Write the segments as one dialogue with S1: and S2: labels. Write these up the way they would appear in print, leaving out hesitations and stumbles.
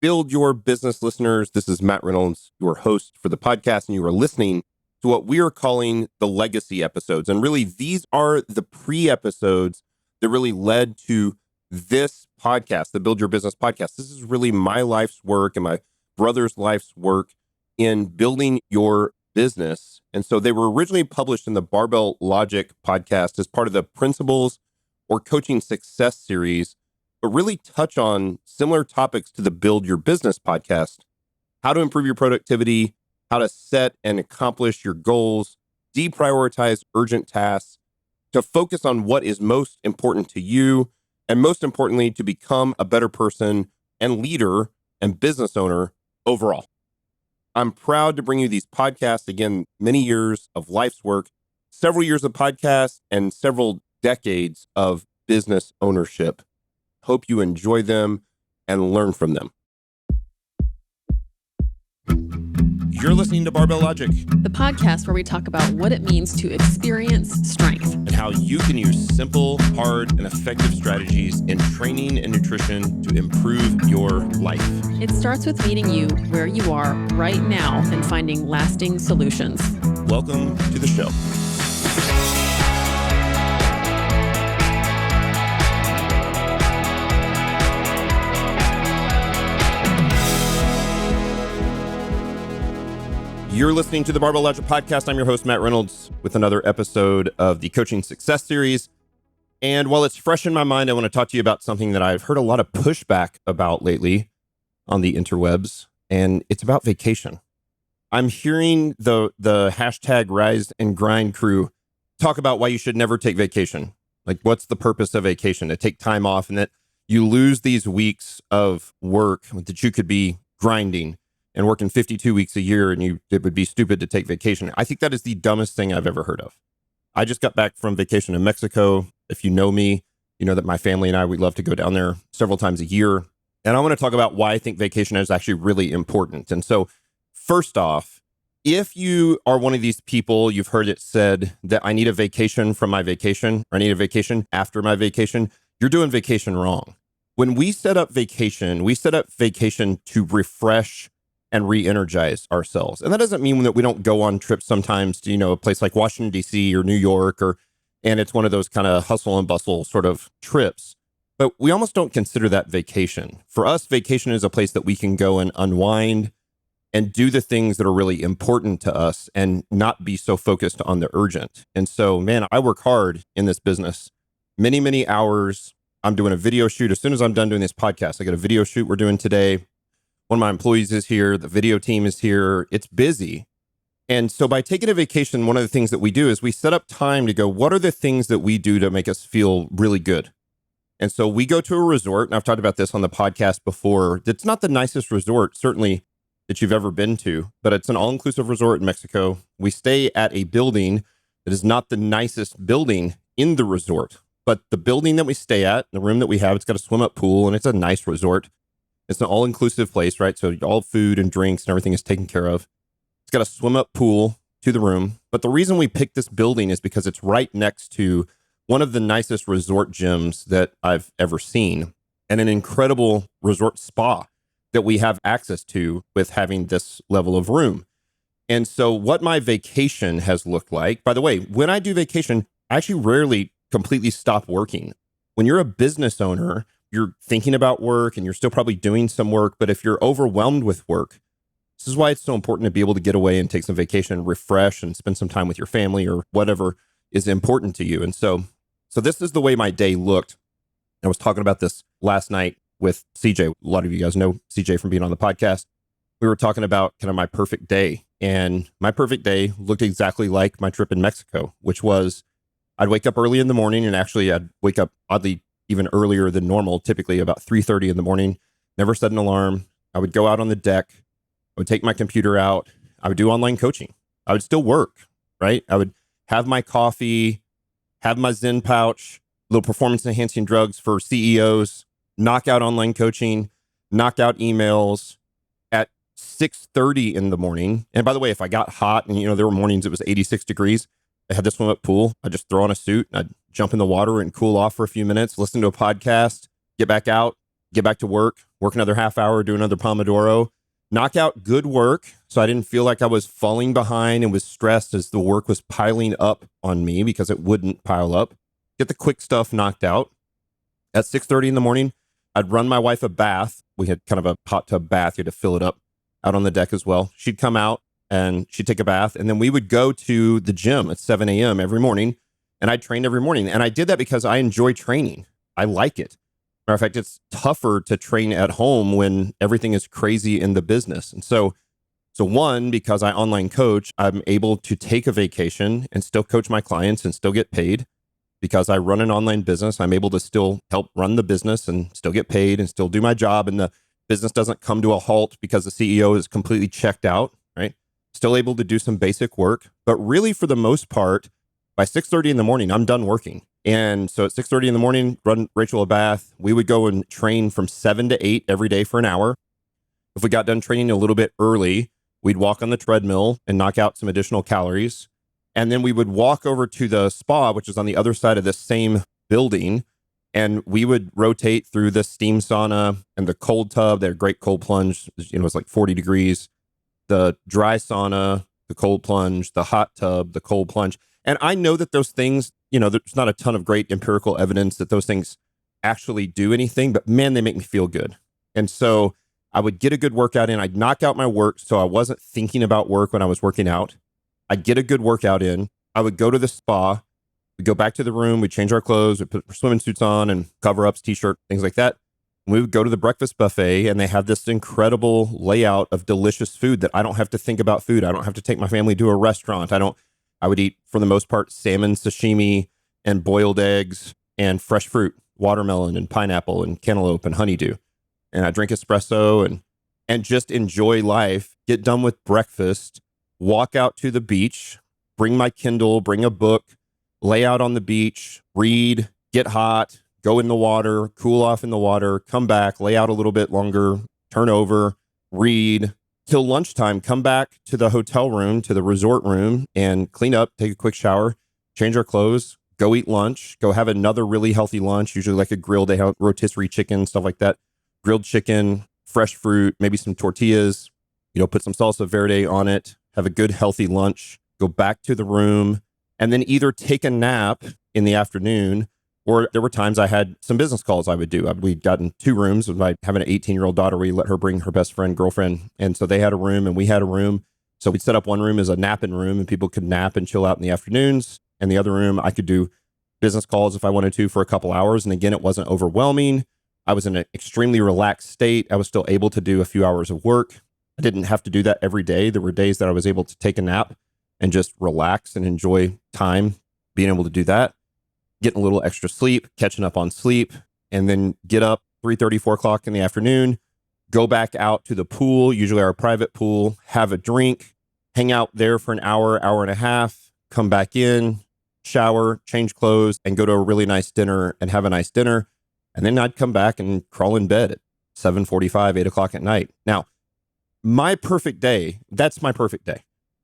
S1: Build Your Business listeners. This is Matt Reynolds, your host for the podcast, and you are listening to what we are calling the legacy episodes. And really, these are the pre-episodes that really led to this podcast, the Build Your Business podcast. This is really my life's work and my brother's life's work in building your business. And so they were originally published in the Barbell Logic podcast as part of the Principles or Coaching Success series, but really touch on similar topics to the Build Your Business podcast: how to improve your productivity, how to set and accomplish your goals, deprioritize urgent tasks, to focus on what is most important to you, and most importantly, to become a better person and leader and business owner overall. I'm proud to bring you these podcasts. Again, many years of life's work, several years of podcasts, and several decades of business ownership. Hope you enjoy them and learn from them. You're listening to Barbell Logic,
S2: the podcast where we talk about what it means to experience strength
S1: and how you can use simple, hard, and effective strategies in training and nutrition to improve your life.
S2: It starts with meeting you where you are right now and finding lasting solutions.
S1: Welcome to the show. You're listening to the Barbell Logic podcast. I'm your host, Matt Reynolds, with another episode of the Coaching Success series. And while it's fresh in my mind, I want to talk to you about something that I've heard a lot of pushback about lately on the interwebs, and it's about vacation. I'm hearing the hashtag Rise and Grind crew talk about why you should never take vacation. Like, what's the purpose of vacation? To take time off, and that you lose these weeks of work that you could be grinding and working 52 weeks a year, and it would be stupid to take vacation. I think that is the dumbest thing I've ever heard of. I just got back from vacation in Mexico. If you know me, you know that my family and I, we love to go down there several times a year. And I want to talk about why I think vacation is actually really important. And so first off, if you are one of these people, you've heard it said that I need a vacation from my vacation, or I need a vacation after my vacation, you're doing vacation wrong. When we set up vacation to refresh and re-energize ourselves. And that doesn't mean that we don't go on trips sometimes to, a place like Washington, D.C. or New York, and it's one of those kind of hustle and bustle sort of trips. But we almost don't consider that vacation. For us, vacation is a place that we can go and unwind and do the things that are really important to us and not be so focused on the urgent. And so, man, I work hard in this business, many, many hours. I'm doing a video shoot. As soon as I'm done doing this podcast, I got a video shoot we're doing today. One of my employees is here. The video team is here. It's busy. And so by taking a vacation, one of the things that we do is we set up time to go, what are the things that we do to make us feel really good? And so we go to a resort, and I've talked about this on the podcast before. It's not the nicest resort, certainly, that you've ever been to, but it's an all-inclusive resort in Mexico. We stay at a building that is not the nicest building in the resort, but the building that we stay at, the room that we have, it's got a swim-up pool, and it's a nice resort. It's an all-inclusive place, right? So all food and drinks and everything is taken care of. It's got a swim-up pool to the room. But the reason we picked this building is because it's right next to one of the nicest resort gyms that I've ever seen, and an incredible resort spa that we have access to with having this level of room. And so what my vacation has looked like, by the way, when I do vacation, I actually rarely completely stop working. When you're a business owner, you're thinking about work and you're still probably doing some work, but if you're overwhelmed with work, this is why it's so important to be able to get away and take some vacation, refresh, and spend some time with your family or whatever is important to you. And so this is the way my day looked. I was talking about this last night with CJ. A lot of you guys know CJ from being on the podcast. We were talking about kind of my perfect day, and my perfect day looked exactly like my trip in Mexico, which was I'd wake up early in the morning, and actually I'd wake up oddly even earlier than normal, typically about 3:30 in the morning, never set an alarm. I would go out on the deck. I would take my computer out. I would do online coaching. I would still work, right? I would have my coffee, have my Zen pouch, little performance enhancing drugs for CEOs, knock out online coaching, knock out emails at 6:30 in the morning. And by the way, if I got hot and, there were mornings it was 86 degrees, I had this swim up pool. I'd just throw on a suit and I'd jump in the water and cool off for a few minutes, listen to a podcast, get back out, get back to work another half hour, do another Pomodoro, knock out good work. So I didn't feel like I was falling behind and was stressed as the work was piling up on me because it wouldn't pile up. Get the quick stuff knocked out. At 6:30 in the morning, I'd run my wife a bath. We had kind of a hot tub bath. You had to fill it up out on the deck as well. She'd come out and she'd take a bath. And then we would go to the gym at 7 a.m. every morning. And I trained every morning. And I did that because I enjoy training. I like it. Matter of fact, it's tougher to train at home when everything is crazy in the business. And so one, because I online coach, I'm able to take a vacation and still coach my clients and still get paid. Because I run an online business, I'm able to still help run the business and still get paid and still do my job. And the business doesn't come to a halt because the CEO is completely checked out, right? Still able to do some basic work. But really, for the most part, by 6:30 in the morning, I'm done working. And so at 6:30 in the morning, run Rachel a bath. We would go and train from 7 to 8 every day for an hour. If we got done training a little bit early, we'd walk on the treadmill and knock out some additional calories. And then we would walk over to the spa, which is on the other side of the same building. And we would rotate through the steam sauna and the cold tub. They're great cold plunge. It was like 40 degrees. The dry sauna, the cold plunge, the hot tub, the cold plunge. And I know that those things, there's not a ton of great empirical evidence that those things actually do anything, but man, they make me feel good. And so I would get a good workout in. I'd knock out my work so I wasn't thinking about work when I was working out. I'd get a good workout in. I would go to the spa. We'd go back to the room. We'd change our clothes. We'd put our swimming suits on and cover-ups, t-shirt, things like that. And we would go to the breakfast buffet, and they have this incredible layout of delicious food that I don't have to think about food. I don't have to take my family to a restaurant. I would eat, for the most part, salmon, sashimi, and boiled eggs, and fresh fruit, watermelon, and pineapple, and cantaloupe, and honeydew. And I drink espresso and just enjoy life, get done with breakfast, walk out to the beach, bring my Kindle, bring a book, lay out on the beach, read, get hot, go in the water, cool off in the water, come back, lay out a little bit longer, turn over, read, till lunchtime, come back to the hotel room, to the resort room, and clean up, take a quick shower, change our clothes, go eat lunch, go have another really healthy lunch, usually like a grill. They have rotisserie chicken, stuff like that, grilled chicken, fresh fruit, maybe some tortillas, put some salsa verde on it, have a good healthy lunch, go back to the room, and then either take a nap in the afternoon, or there were times I had some business calls I would do. We'd gotten 2 rooms. I have an 18-year-old daughter. We let her bring her best friend, girlfriend. And so they had a room and we had a room. So we'd set up one room as a napping room and people could nap and chill out in the afternoons. And the other room, I could do business calls if I wanted to for a couple hours. And again, it wasn't overwhelming. I was in an extremely relaxed state. I was still able to do a few hours of work. I didn't have to do that every day. There were days that I was able to take a nap and just relax and enjoy time, being able to do that, getting a little extra sleep, catching up on sleep, and then get up 3:30, 4 o'clock in the afternoon, go back out to the pool, usually our private pool, have a drink, hang out there for an hour, hour and a half, come back in, shower, change clothes, and go to a really nice dinner and have a nice dinner. And then I'd come back and crawl in bed at 7:45, 8 o'clock at night. Now, my perfect day, that's my perfect day.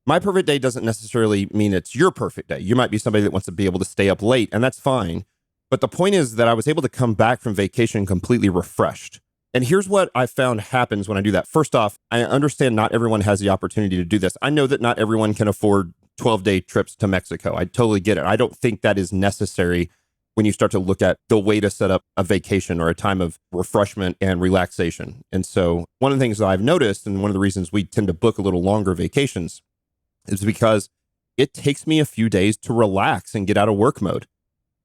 S1: My perfect day doesn't necessarily mean it's your perfect day. You might be somebody that wants to be able to stay up late, and that's fine. But the point is that I was able to come back from vacation completely refreshed. And here's what I found happens when I do that. First off, I understand not everyone has the opportunity to do this. I know that not everyone can afford 12-day trips to Mexico. I totally get it. I don't think that is necessary when you start to look at the way to set up a vacation or a time of refreshment and relaxation. And so one of the things that I've noticed, and one of the reasons we tend to book a little longer vacations, is because it takes me a few days to relax and get out of work mode.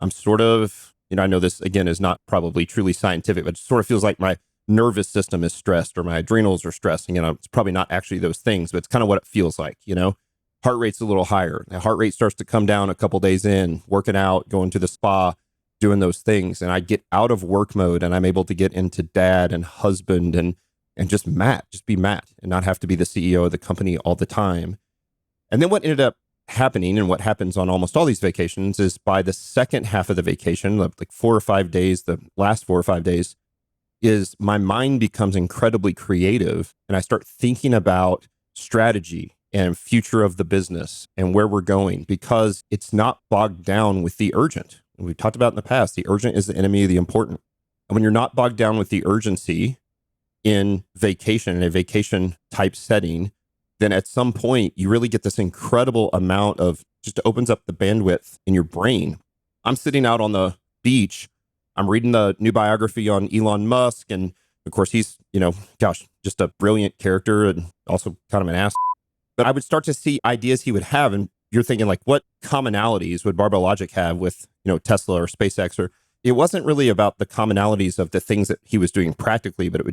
S1: I'm sort of, I know this again is not probably truly scientific, but it sort of feels like my nervous system is stressed or my adrenals are stressed. And, it's probably not actually those things, but it's kind of what it feels like, Heart rate's a little higher. The heart rate starts to come down a couple days in, working out, going to the spa, doing those things. And I get out of work mode and I'm able to get into dad and husband and just be Matt and not have to be the CEO of the company all the time. And then what ended up happening and what happens on almost all these vacations is by the second half of the vacation, like 4 or 5 days, the last 4 or 5 days, is my mind becomes incredibly creative and I start thinking about strategy and future of the business and where we're going because it's not bogged down with the urgent. And we've talked about in the past, the urgent is the enemy of the important. And when you're not bogged down with the urgency in vacation, in a vacation type setting, then at some point you really get this incredible amount of just opens up the bandwidth in your brain. I'm sitting out on the beach. I'm reading the new biography on Elon Musk. And of course, he's, just a brilliant character and also kind of an ass. But I would start to see ideas he would have. And you're thinking, like, what commonalities would Barbell Logic have with, Tesla or SpaceX? Or it wasn't really about the commonalities of the things that he was doing practically, but it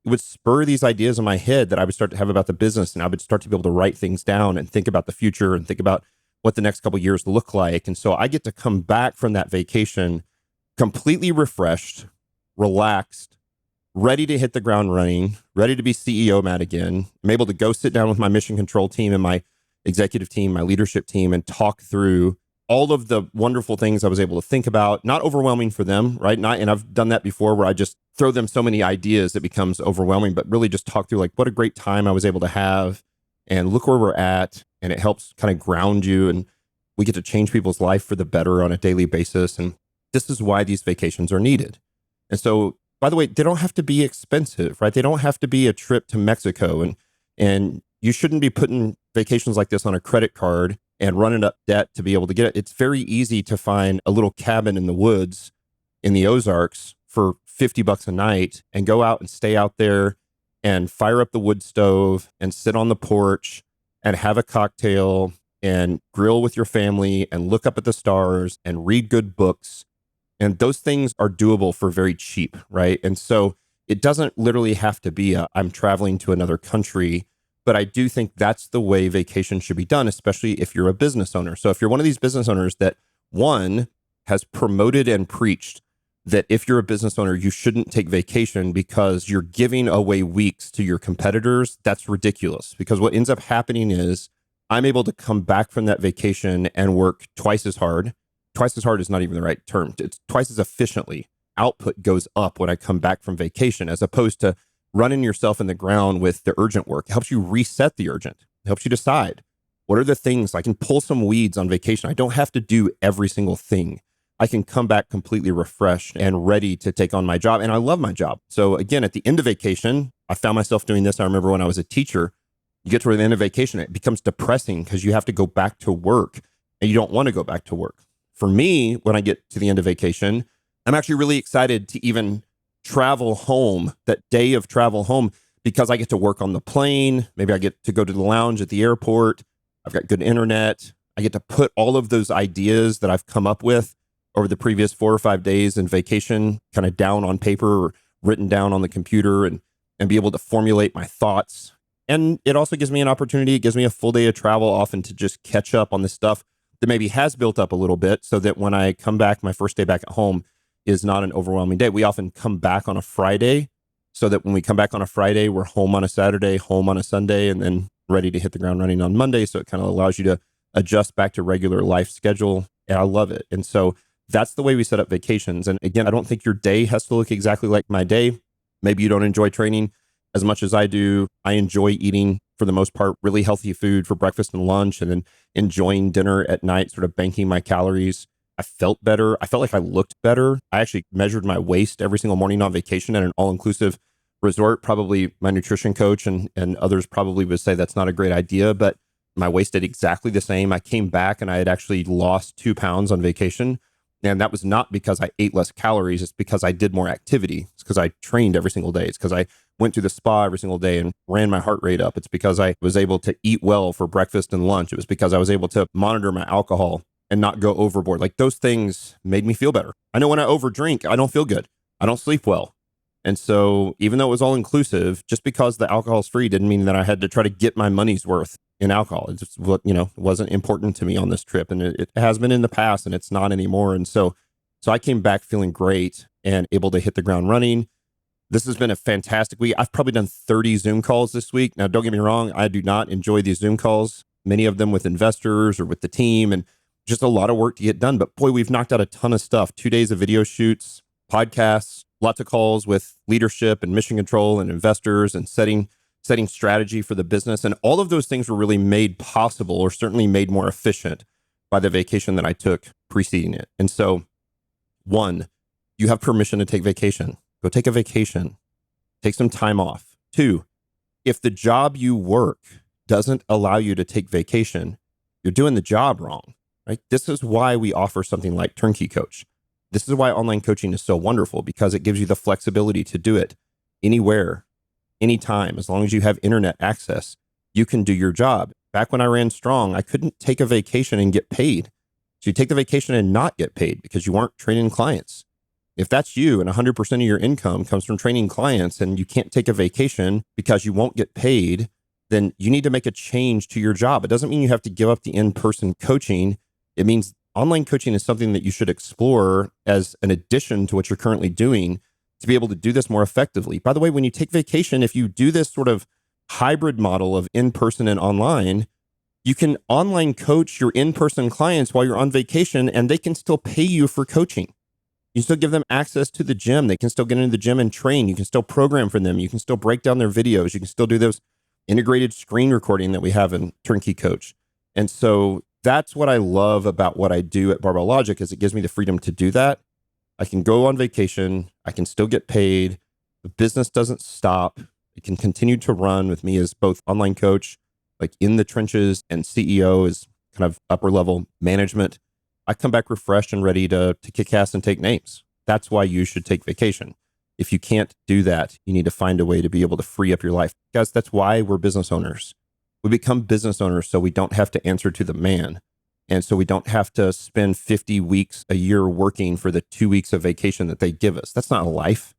S1: would spur these ideas in my head that I would start to have about the business. And I would start to be able to write things down and think about the future and think about what the next couple of years look like. And so I get to come back from that vacation completely refreshed, relaxed, ready to hit the ground running, ready to be CEO Matt again. I'm able to go sit down with my mission control team and my executive team, my leadership team, and talk through all of the wonderful things I was able to think about. Not overwhelming for them, right? And I've done that before where I just throw them so many ideas it becomes overwhelming, but really just talk through like what a great time I was able to have and look where we're at. And it helps kind of ground you. And we get to change people's life for the better on a daily basis. And this is why these vacations are needed. And so, by the way, they don't have to be expensive, right? They don't have to be a trip to Mexico. And you shouldn't be putting vacations like this on a credit card and running up debt to be able to get it. It's very easy to find a little cabin in the woods in the Ozarks for $50 a night and go out and stay out there and fire up the wood stove and sit on the porch and have a cocktail and grill with your family and look up at the stars and read good books. And those things are doable for very cheap, right? And so it doesn't literally have to be I'm traveling to another country, but I do think that's the way vacation should be done, especially if you're a business owner. So if you're one of these business owners that, one, has promoted and preached that if you're a business owner, you shouldn't take vacation because you're giving away weeks to your competitors, that's ridiculous. Because what ends up happening is I'm able to come back from that vacation and work twice as hard. Twice as hard is not even the right term. It's twice as efficiently. Output goes up when I come back from vacation, as opposed to running yourself in the ground with the urgent work. It helps you reset the urgent. It helps you decide what are the things I can pull some weeds on vacation. I don't have to do every single thing. I can come back completely refreshed and ready to take on my job. And I love my job. So again, at the end of vacation, I found myself doing this. I remember when I was a teacher, you get to the end of vacation, it becomes depressing because you have to go back to work and you don't want to go back to work. For me, when I get to the end of vacation, I'm actually really excited to even travel home, that day of travel home, because I get to work on the plane. Maybe I get to go to the lounge at the airport. I've got good internet. I get to put all of those ideas that I've come up with over the previous 4 or 5 days in vacation kind of down on paper or written down on the computer and be able to formulate my thoughts. And it also gives me an opportunity. It gives me a full day of travel often to just catch up on the stuff that maybe has built up a little bit so that when I come back, my first day back at home is not an overwhelming day. We often come back on a Friday so that when we come back on a Friday, we're home on a Saturday, home on a Sunday, and then ready to hit the ground running on Monday. So it kind of allows you to adjust back to regular life schedule. And I love it. And so that's the way we set up vacations. And again, I don't think your day has to look exactly like my day. Maybe you don't enjoy training as much as I do. I enjoy eating, for the most part, really healthy food for breakfast and lunch, and then enjoying dinner at night, sort of banking my calories. I felt better. I felt like I looked better. I actually measured my waist every single morning on vacation at an all-inclusive resort. Probably my nutrition coach and others probably would say that's not a great idea, but my waist did exactly the same. I came back and I had actually lost 2 pounds on vacation. And that was not because I ate less calories. It's because I did more activity. It's because I trained every single day. It's because I went to the spa every single day and ran my heart rate up. It's because I was able to eat well for breakfast and lunch. It was because I was able to monitor my alcohol and not go overboard. Like, those things made me feel better. I know when I overdrink, I don't feel good. I don't sleep well. And so even though it was all inclusive, just because the alcohol is free didn't mean that I had to try to get my money's worth in alcohol. It just, wasn't important to me on this trip. And it has been in the past and it's not anymore. And so I came back feeling great and able to hit the ground running. This has been a fantastic week. I've probably done 30 Zoom calls this week. Now, don't get me wrong. I do not enjoy these Zoom calls, many of them with investors or with the team, and just a lot of work to get done. But boy, we've knocked out a ton of stuff. 2 days of video shoots, podcasts, lots of calls with leadership and mission control and investors and setting strategy for the business. And all of those things were really made possible, or certainly made more efficient, by the vacation that I took preceding it. And so, one, you have permission to take vacation. Go take a vacation. Take some time off. 2, if the job you work doesn't allow you to take vacation, you're doing the job wrong, right? This is why we offer something like Turnkey Coach. This is why online coaching is so wonderful, because it gives you the flexibility to do it anywhere, anytime. As long as you have internet access, you can do your job. Back when I ran Strong, I couldn't take a vacation and get paid. So you take the vacation and not get paid because you weren't training clients. If that's you and 100% of your income comes from training clients and you can't take a vacation because you won't get paid, then you need to make a change to your job. It doesn't mean you have to give up the in-person coaching. It means online coaching is something that you should explore as an addition to what you're currently doing to be able to do this more effectively. By the way, when you take vacation, if you do this sort of hybrid model of in-person and online, you can online coach your in-person clients while you're on vacation, and they can still pay you for coaching. You still give them access to the gym. They can still get into the gym and train. You can still program for them. You can still break down their videos. You can still do those integrated screen recording that we have in Turnkey Coach. And so that's what I love about what I do at Barbell Logic, is it gives me the freedom to do that. I can go on vacation. I can still get paid. The business doesn't stop. It can continue to run with me as both online coach, like in the trenches, and CEO as kind of upper level management. I come back refreshed and ready to kick ass and take names. That's why you should take vacation. If you can't do that, you need to find a way to be able to free up your life. Guys, that's why we're business owners. We become business owners so we don't have to answer to the man. And so we don't have to spend 50 weeks a year working for the 2 weeks of vacation that they give us. That's not a life.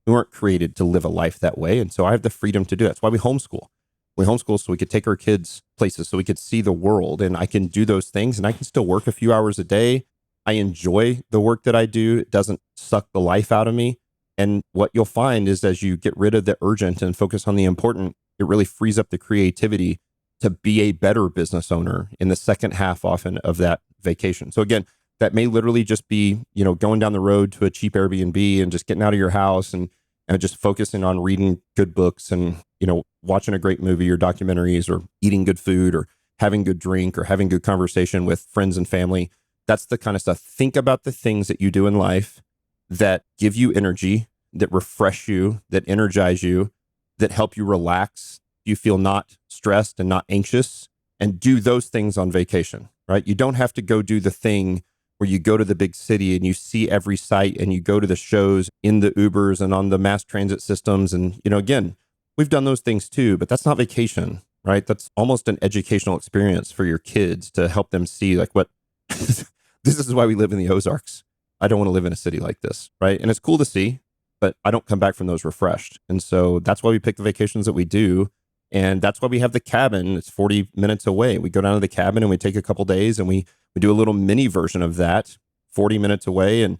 S1: We weren't created to live a life that way. And so I have the freedom to do that. That's why we homeschool. We homeschool so we could take our kids places, so we could see the world, and I can do those things, and I can still work a few hours a day. I enjoy the work that I do. It doesn't suck the life out of me. And what you'll find is as you get rid of the urgent and focus on the important, it really frees up the creativity to be a better business owner in the second half often of that vacation. So again, that may literally just be, going down the road to a cheap Airbnb and just getting out of your house and just focusing on reading good books and, watching a great movie or documentaries, or eating good food, or having good drink, or having good conversation with friends and family. That's the kind of stuff. Think about the things that you do in life that give you energy, that refresh you, that energize you, that help you relax. You feel not stressed and not anxious, and do those things on vacation, right? You don't have to go do the thing where you go to the big city and you see every site and you go to the shows in the Ubers and on the mass transit systems. And, again, we've done those things too, but that's not vacation, right? That's almost an educational experience for your kids to help them see like what, this is why we live in the Ozarks. I don't want to live in a city like this, right? And it's cool to see, but I don't come back from those refreshed. And so that's why we pick the vacations that we do. And that's why we have the cabin. It's 40 minutes away. We go down to the cabin and we take a couple days and we do a little mini version of that 40 minutes away, and,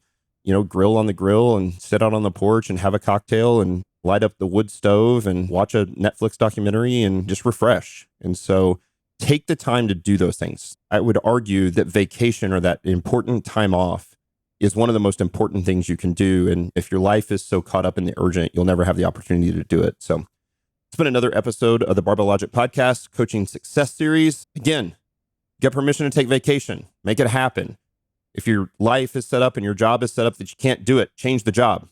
S1: grill on the grill and sit out on the porch and have a cocktail and light up the wood stove and watch a Netflix documentary and just refresh. And so take the time to do those things. I would argue that vacation, or that important time off, is one of the most important things you can do. And if your life is so caught up in the urgent, you'll never have the opportunity to do it. So it's been another episode of the Barbell Logic Podcast Coaching Success Series. Again, get permission to take vacation. Make it happen. If your life is set up and your job is set up that you can't do it, change the job.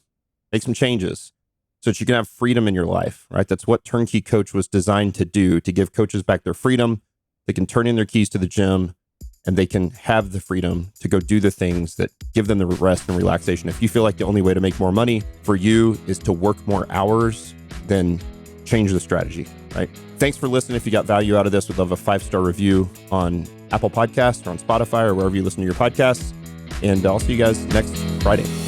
S1: Make some changes so that you can have freedom in your life, right? That's what Turnkey Coach was designed to do, to give coaches back their freedom. They can turn in their keys to the gym, and they can have the freedom to go do the things that give them the rest and relaxation. If you feel like the only way to make more money for you is to work more hours, then change the strategy, right? Thanks for listening. If you got value out of this, we'd love a 5-star review on Apple Podcasts or on Spotify or wherever you listen to your podcasts. And I'll see you guys next Friday.